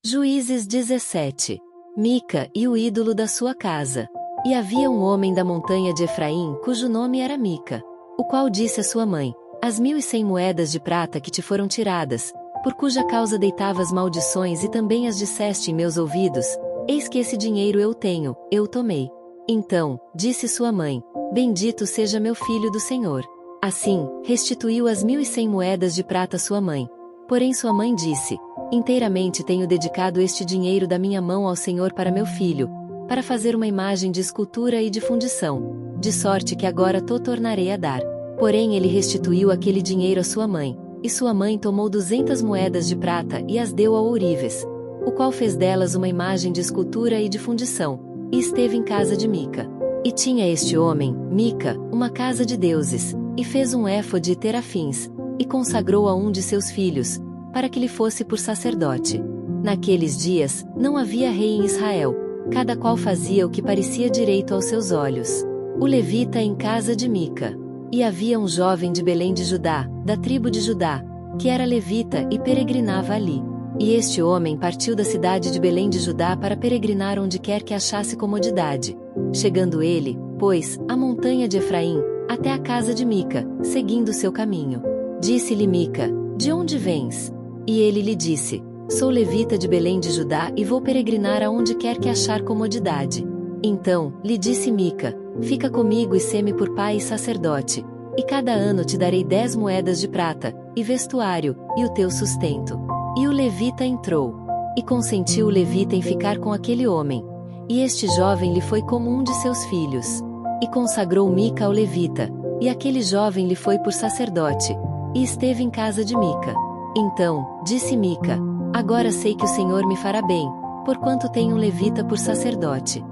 Juízes 17. Mica e o ídolo da sua casa. E havia um homem da montanha de Efraim cujo nome era Mica, o qual disse à sua mãe: As 1.100 moedas de prata que te foram tiradas, por cuja causa deitavas maldições e também as disseste em meus ouvidos, eis que esse dinheiro eu tenho, eu tomei. Então, disse sua mãe: Bendito seja meu filho do Senhor. Assim, restituiu as 1.100 moedas de prata à sua mãe. Porém sua mãe disse: Inteiramente tenho dedicado este dinheiro da minha mão ao Senhor para meu filho, para fazer uma imagem de escultura e de fundição, de sorte que agora tornarei a dar. Porém ele restituiu aquele dinheiro à sua mãe, e sua mãe tomou 200 moedas de prata e as deu ao ourives, o qual fez delas uma imagem de escultura e de fundição, e esteve em casa de Mica. E tinha este homem, Mica, uma casa de deuses, e fez um éfode e terafins, e consagrou a um de seus filhos, para que lhe fosse por sacerdote. Naqueles dias, não havia rei em Israel, cada qual fazia o que parecia direito aos seus olhos. O levita em casa de Mica. E havia um jovem de Belém de Judá, da tribo de Judá, que era levita e peregrinava ali. E este homem partiu da cidade de Belém de Judá para peregrinar onde quer que achasse comodidade. Chegando ele, pois, à montanha de Efraim, até a casa de Mica, seguindo seu caminho. Disse-lhe Mica: De onde vens? E ele lhe disse: Sou levita de Belém de Judá e vou peregrinar aonde quer que achar comodidade. Então, lhe disse Mica: Fica comigo e sê-me por pai e sacerdote, e cada ano te darei 10 moedas de prata, e vestuário, e o teu sustento. E o levita entrou. E consentiu o levita em ficar com aquele homem. E este jovem lhe foi como um de seus filhos. E consagrou Mica ao levita, e aquele jovem lhe foi por sacerdote, e esteve em casa de Mica. Então, disse Mica: Agora sei que o Senhor me fará bem, porquanto tenho um levita por sacerdote.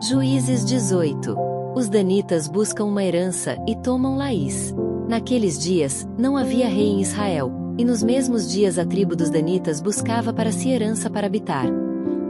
Juízes 18. Os danitas buscam uma herança e tomam Laís. Naqueles dias, não havia rei em Israel, e nos mesmos dias a tribo dos danitas buscava para si herança para habitar.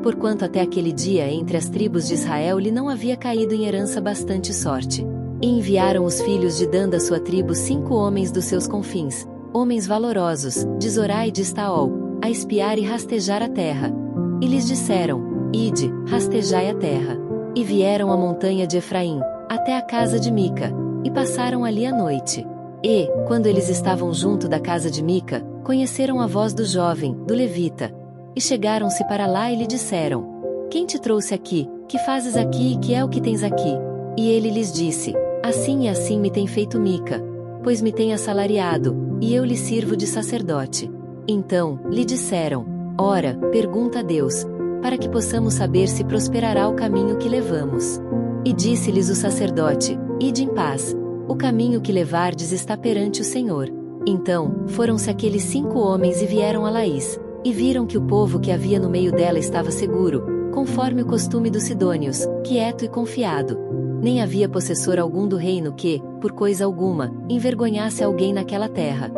Porquanto até aquele dia entre as tribos de Israel lhe não havia caído em herança bastante sorte. E enviaram os filhos de Dan da sua tribo 5 homens dos seus confins, homens valorosos, de Zorá e de Estaol, a espiar e rastejar a terra. E lhes disseram: Ide, rastejai a terra. E vieram à montanha de Efraim, até a casa de Mica, e passaram ali a noite. E, quando eles estavam junto da casa de Mica, conheceram a voz do jovem, do levita. E chegaram-se para lá e lhe disseram: Quem te trouxe aqui? Que fazes aqui e que é o que tens aqui? E ele lhes disse: Assim e assim me tem feito Mica, pois me tem assalariado, e eu lhe sirvo de sacerdote. Então, lhe disseram: Ora, pergunta a Deus, para que possamos saber se prosperará o caminho que levamos. E disse-lhes o sacerdote: Ide em paz, o caminho que levardes está perante o Senhor. Então, foram-se aqueles 5 homens e vieram a Laís, e viram que o povo que havia no meio dela estava seguro, conforme o costume dos sidônios, quieto e confiado. Nem havia possessor algum do reino que, por coisa alguma, envergonhasse alguém naquela terra.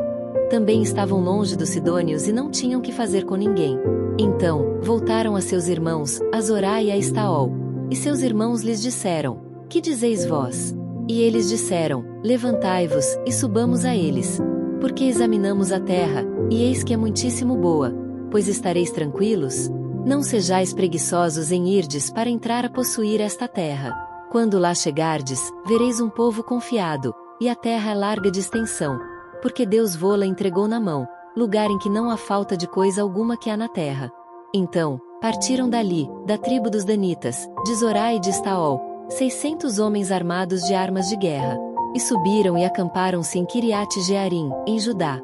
Também estavam longe dos sidônios e não tinham que fazer com ninguém. Então, voltaram a seus irmãos, a Zorá e a Estaol. E seus irmãos lhes disseram: Que dizeis vós? E eles disseram: Levantai-vos, e subamos a eles. Porque examinamos a terra, e eis que é muitíssimo boa. Pois estareis tranquilos? Não sejais preguiçosos em irdes para entrar a possuir esta terra. Quando lá chegardes, vereis um povo confiado, e a terra é larga de extensão, porque Deus vô-la entregou na mão, lugar em que não há falta de coisa alguma que há na terra. Então, partiram dali, da tribo dos danitas, de Zorá e de Estaol, 600 homens armados de armas de guerra, e subiram e acamparam-se em Kiriat-Jearim, em Judá.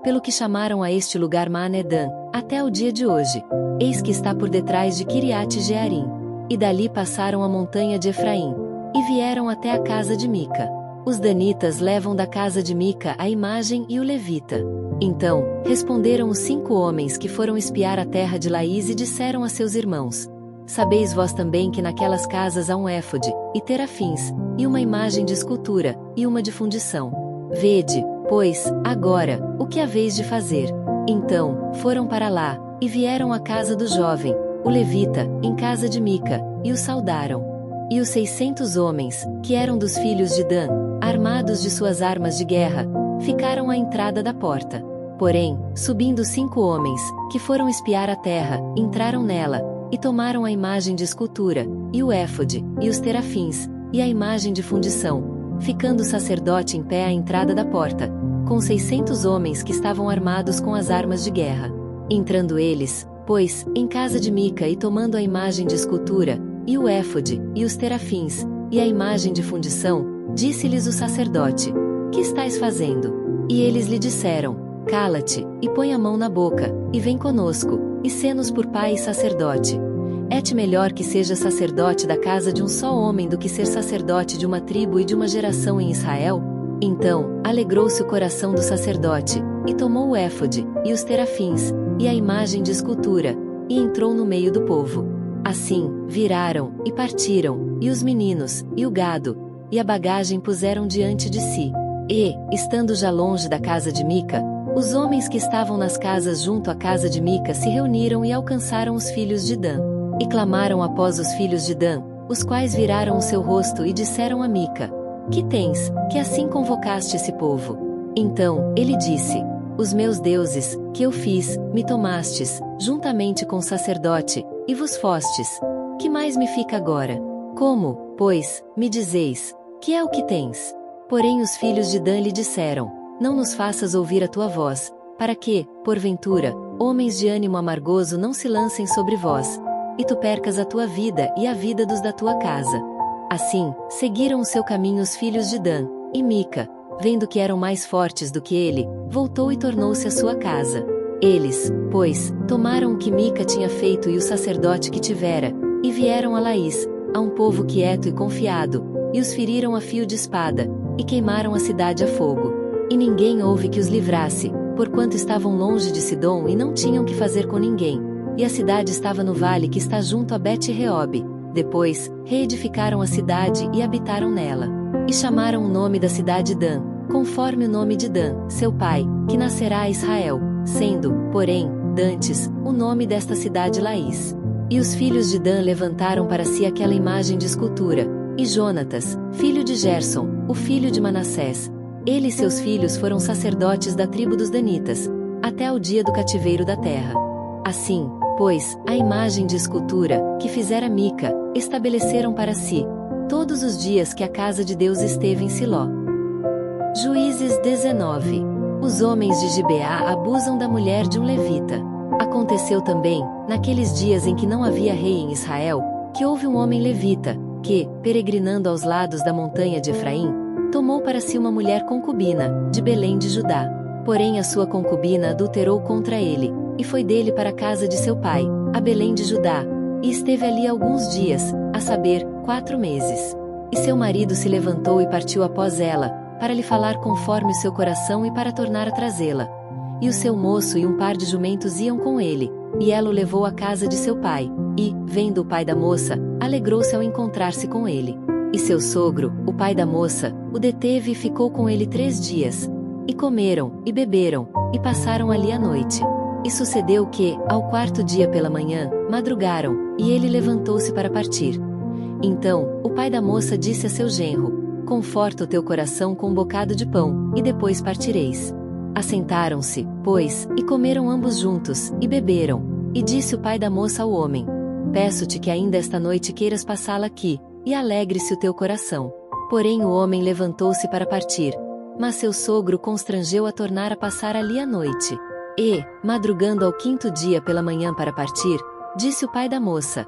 Pelo que chamaram a este lugar Maanedã, até o dia de hoje. Eis que está por detrás de Kiriat-Jearim. E dali passaram a montanha de Efraim, e vieram até a casa de Mica. Os danitas levam da casa de Mica a imagem e o levita. Então, responderam os 5 homens que foram espiar a terra de Laís e disseram a seus irmãos: Sabeis vós também que naquelas casas há um éfode, e terafins, e uma imagem de escultura, e uma de fundição. Vede, pois, agora, o que haveis de fazer. Então, foram para lá, e vieram à casa do jovem, o levita, em casa de Mica, e o saudaram. E os 600 homens, que eram dos filhos de Dan, armados de suas armas de guerra, ficaram à entrada da porta. Porém, subindo 5 homens, que foram espiar a terra, entraram nela, e tomaram a imagem de escultura, e o éfode, e os terafins, e a imagem de fundição, ficando o sacerdote em pé à entrada da porta, com 600 homens que estavam armados com as armas de guerra. Entrando eles, pois, em casa de Mica e tomando a imagem de escultura, e o éfode, e os terafins, e a imagem de fundição, disse-lhes o sacerdote: Que estáis fazendo? E eles lhe disseram: Cala-te, e põe a mão na boca, e vem conosco, e sê-nos por pai e sacerdote. É-te melhor que seja sacerdote da casa de um só homem do que ser sacerdote de uma tribo e de uma geração em Israel? Então, alegrou-se o coração do sacerdote, e tomou o éfode, e os terafins, e a imagem de escultura, e entrou no meio do povo. Assim, viraram, e partiram, e os meninos, e o gado, e a bagagem puseram diante de si. E, estando já longe da casa de Mica, os homens que estavam nas casas junto à casa de Mica se reuniram e alcançaram os filhos de Dan. E clamaram após os filhos de Dan, os quais viraram o seu rosto e disseram a Mica: Que tens, que assim convocaste esse povo? Então, ele disse: Os meus deuses, que eu fiz, me tomastes, juntamente com o sacerdote, e vos fostes. Que mais me fica agora? Como, pois, me dizeis, que é o que tens? Porém os filhos de Dan lhe disseram: Não nos faças ouvir a tua voz, para que, porventura, homens de ânimo amargoso não se lancem sobre vós, e tu percas a tua vida e a vida dos da tua casa. Assim, seguiram o seu caminho os filhos de Dan, e Mica, vendo que eram mais fortes do que ele, voltou e tornou-se à sua casa. Eles, pois, tomaram o que Mica tinha feito e o sacerdote que tivera, e vieram a Laís, a um povo quieto e confiado, e os feriram a fio de espada, e queimaram a cidade a fogo. E ninguém houve que os livrasse, porquanto estavam longe de Sidom e não tinham que fazer com ninguém. E a cidade estava no vale que está junto a Bet-Reobe. Depois, reedificaram a cidade e habitaram nela. E chamaram o nome da cidade Dan, conforme o nome de Dan, seu pai, que nascerá a Israel, sendo, porém, dantes, o nome desta cidade Laís. E os filhos de Dan levantaram para si aquela imagem de escultura, e Jonatas, filho de Gerson, o filho de Manassés, ele e seus filhos foram sacerdotes da tribo dos Danitas, até ao dia do cativeiro da terra. Assim, pois, a imagem de escultura, que fizera Mica, estabeleceram para si, todos os dias que a casa de Deus esteve em Siló. Juízes 19. Os homens de Gibeá abusam da mulher de um levita. Aconteceu também, naqueles dias em que não havia rei em Israel, que houve um homem levita, que, peregrinando aos lados da montanha de Efraim, tomou para si uma mulher concubina, de Belém de Judá. Porém a sua concubina adulterou contra ele, e foi dele para a casa de seu pai, a Belém de Judá, e esteve ali alguns dias, a saber, 4 meses. E seu marido se levantou e partiu após ela, para lhe falar conforme o seu coração e para tornar a trazê-la. E o seu moço e um par de jumentos iam com ele, e ela o levou à casa de seu pai, e, vendo o pai da moça, alegrou-se ao encontrar-se com ele. E seu sogro, o pai da moça, o deteve e ficou com ele 3 dias. E comeram, e beberam, e passaram ali a noite. E sucedeu que, ao 4º dia pela manhã, madrugaram, e ele levantou-se para partir. Então, o pai da moça disse a seu genro: Conforta o teu coração com um bocado de pão, e depois partireis. Assentaram-se, pois, e comeram ambos juntos, e beberam. E disse o pai da moça ao homem: Peço-te que ainda esta noite queiras passá-la aqui, e alegre-se o teu coração. Porém o homem levantou-se para partir, mas seu sogro constrangeu a tornar a passar ali a noite. E, madrugando ao 5º dia pela manhã para partir, disse o pai da moça: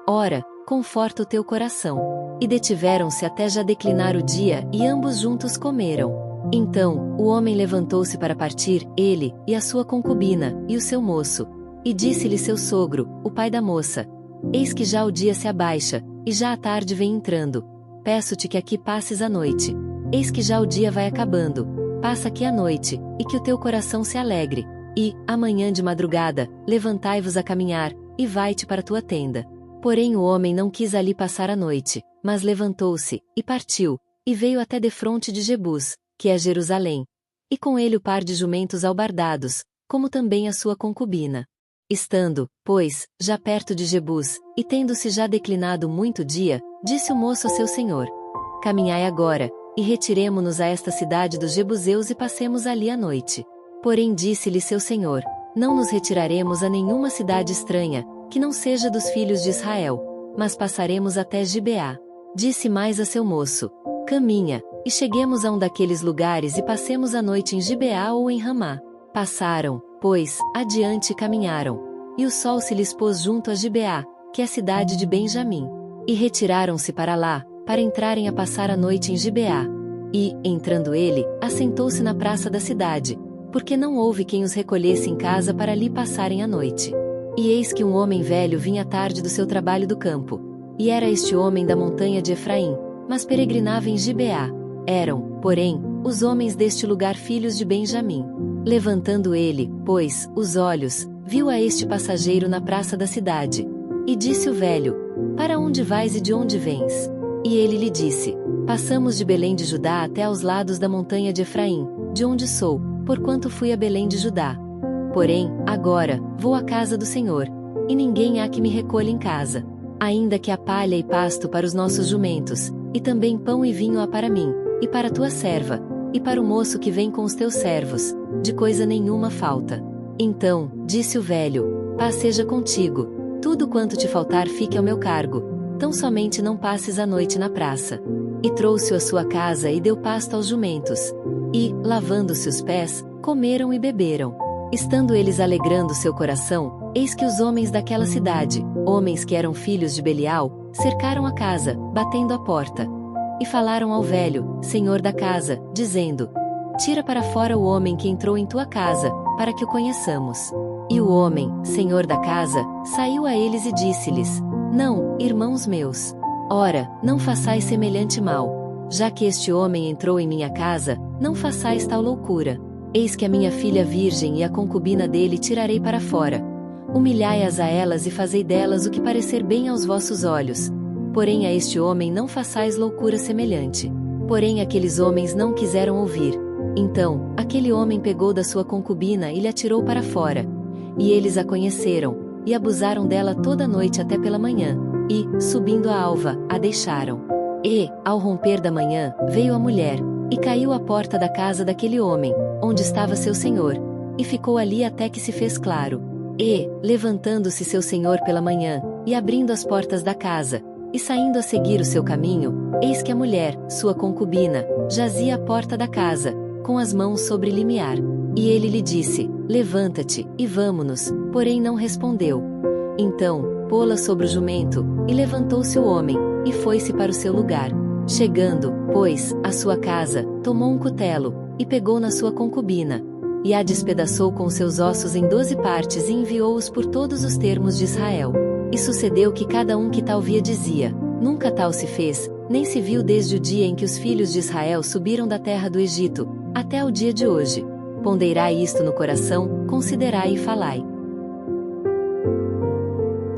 Ora, conforta o teu coração. E detiveram-se até já declinar o dia, e ambos juntos comeram. Então, o homem levantou-se para partir, ele, e a sua concubina, e o seu moço. E disse-lhe seu sogro, o pai da moça: Eis que já o dia se abaixa, e já a tarde vem entrando. Peço-te que aqui passes a noite. Eis que já o dia vai acabando. Passa aqui a noite, e que o teu coração se alegre. E, amanhã de madrugada, levantai-vos a caminhar, e vai-te para tua tenda. Porém o homem não quis ali passar a noite, mas levantou-se, e partiu, e veio até defronte de Jebus, que é Jerusalém. E com ele o par de jumentos albardados, como também a sua concubina. Estando, pois, já perto de Jebus, e tendo-se já declinado muito dia, disse o moço a seu senhor: Caminhai agora, e retiremo-nos a esta cidade dos Jebuseus e passemos ali a noite. Porém disse-lhe seu senhor: Não nos retiraremos a nenhuma cidade estranha, que não seja dos filhos de Israel, mas passaremos até Gibeá. Disse mais a seu moço: Caminha, e cheguemos a um daqueles lugares e passemos a noite em Gibeá ou em Ramá. Passaram, pois, adiante e caminharam. E o sol se lhes pôs junto a Gibeá, que é a cidade de Benjamim. E retiraram-se para lá, para entrarem a passar a noite em Gibeá. E, entrando ele, assentou-se na praça da cidade, porque não houve quem os recolhesse em casa para ali passarem a noite. E eis que um homem velho vinha à tarde do seu trabalho do campo. E era este homem da montanha de Efraim, mas peregrinava em Gibeá. Eram, porém, os homens deste lugar filhos de Benjamim. Levantando ele, pois, os olhos, viu a este passageiro na praça da cidade. E disse o velho: Para onde vais e de onde vens? E ele lhe disse: Passamos de Belém de Judá até aos lados da montanha de Efraim, de onde sou, porquanto fui a Belém de Judá. Porém, agora, vou à casa do Senhor, e ninguém há que me recolha em casa. Ainda que há palha e pasto para os nossos jumentos, e também pão e vinho há para mim, e para tua serva, e para o moço que vem com os teus servos, de coisa nenhuma falta. Então, disse o velho: Paz seja contigo, tudo quanto te faltar fique ao meu cargo, tão somente não passes a noite na praça. E trouxe-o à sua casa e deu pasto aos jumentos. E, lavando-se os pés, comeram e beberam. Estando eles alegrando seu coração, eis que os homens daquela cidade, homens que eram filhos de Belial, cercaram a casa, batendo a porta. E falaram ao velho, senhor da casa, dizendo: Tira para fora o homem que entrou em tua casa, para que o conheçamos. E o homem, senhor da casa, saiu a eles e disse-lhes: Não, irmãos meus. Ora, não façais semelhante mal. Já que este homem entrou em minha casa, não façais tal loucura. Eis que a minha filha virgem e a concubina dele tirarei para fora. Humilhai-as a elas e fazei delas o que parecer bem aos vossos olhos. Porém a este homem não façais loucura semelhante. Porém aqueles homens não quiseram ouvir. Então, aquele homem pegou da sua concubina e lhe atirou para fora. E eles a conheceram, e abusaram dela toda a noite até pela manhã, e, subindo a alva, a deixaram. E, ao romper da manhã, veio a mulher, e caiu à porta da casa daquele homem, onde estava seu senhor, e ficou ali até que se fez claro. E, levantando-se seu senhor pela manhã, e abrindo as portas da casa, e saindo a seguir o seu caminho, eis que a mulher, sua concubina, jazia à porta da casa, com as mãos sobre limiar. E ele lhe disse: Levanta-te, e vamo-nos, porém não respondeu. Então, pô-la sobre o jumento, e levantou-se o homem, e foi-se para o seu lugar. Chegando, pois, à sua casa, tomou um cutelo, e pegou na sua concubina, e a despedaçou com seus ossos em 12 partes e enviou-os por todos os termos de Israel. E sucedeu que cada um que tal via dizia: Nunca tal se fez, nem se viu desde o dia em que os filhos de Israel subiram da terra do Egito, até o dia de hoje. Ponderai isto no coração, considerai e falai.